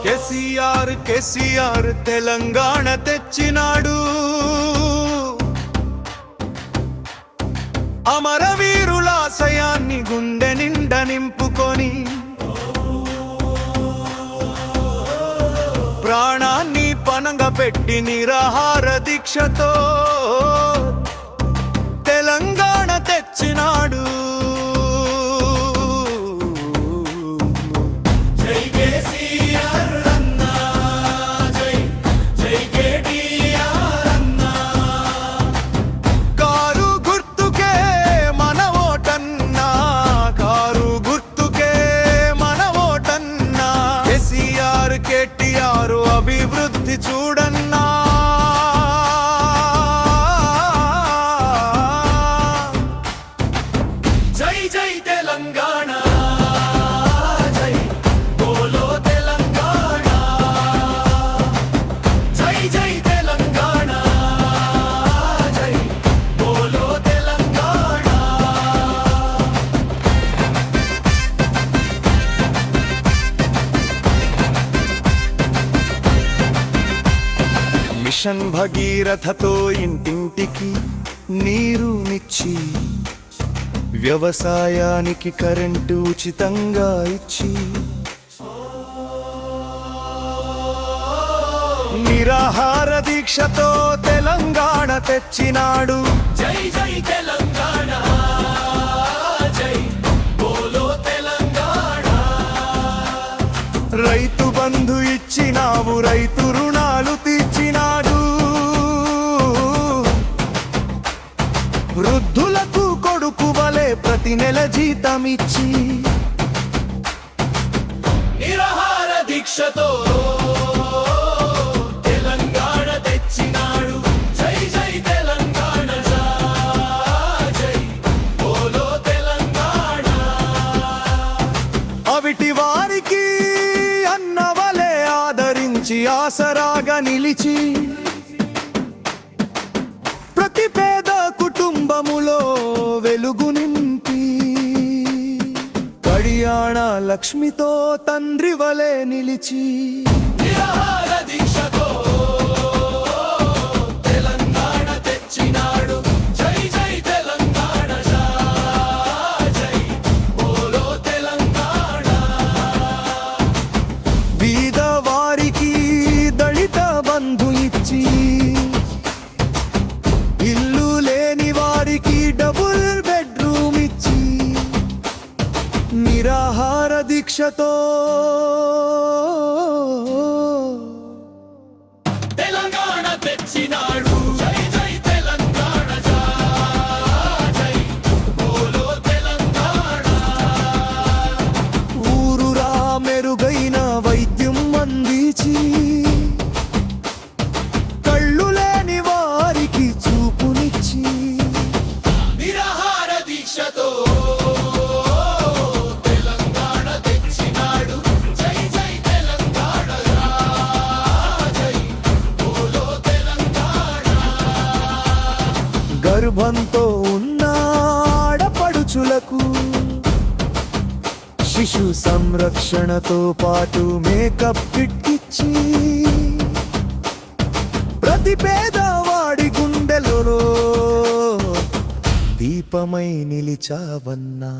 కేసీఆర్ తెలంగాణ తెచ్చినాడు. అమరవీరుల ఆశయాన్ని గుండె నిండా నింపుకొని ప్రాణాన్ని పనంగా పెట్టి నిరాహార దీక్షతో తెలంగాణ తెచ్చినాడు. కేటీఆర్ అభివృద్ధి చూడన్నా, జై జై తెలంగాణ, జై బోలో తెలంగాణ, జై జై తెలంగాణ, జై బోలో తెలంగాణ. మిషన్ భగీరథతో ఇంటింటికి నీరునిచ్చి వ్యవసాయానికి కరెంటు ఉచితంగా ఇచ్చి నిరాహార దీక్షతో తెలంగాణ తెచ్చినాడు. జై జై తెలంగాణ, జై బోలో తెలంగాణ. రైతు బంధు ఇచ్చినావు, రైతు రుణాలు తీర్చినాడు. వృద్ధులకు కొడుకు వలె ప్రతి నెల జీతమిచ్చి నిరాహార దీక్షతో తెలంగాణ తెచ్చినాడు. జై జై తెలంగాణ, జై బోలో తెలంగాణ. అవిటి వారికి అన్న వలె ఆదరించి ఆసరాగా నిలిచి ప్రతి పేద కుటుంబములో వెలుగు నింపి కళ్యాణ లక్ష్మితో తండ్రి వలె నిలిచి నిరాహార దీక్షతో తెలంగాణ తెచ్చినాడు. జై జై తెలంగాణ, జై బోలో తెలంగాణ. బీద వారికి దళిత బంధు ఇచ్చి ఇల్లు లేని వారికి డబుల్ బెడ్రూమ్ ఇచ్చి నిరాహార దీక్షతో తెలంగాణ తెచ్చినాడు. జై జై తెలంగాణ, జై బోలో తెలంగాణ. ఊరురా మెరుగైన వైద్యం అందించి కళ్ళు లేని వారికి చూపునిచ్చి నిరాహార దీక్షతో తెలంగాణ తెచ్చినాడు. జై జై తెలంగాణ, జై బోలో తెలంగాణ. గర్భంతో ఉన్న ఆడపడుచులకు శిశు సంరక్షణతో పాటు మేకప్ కిట్ ఇచ్చి ప్రతి పేదవాడి గుండెలలో దీపమై నిలిచావన్నా.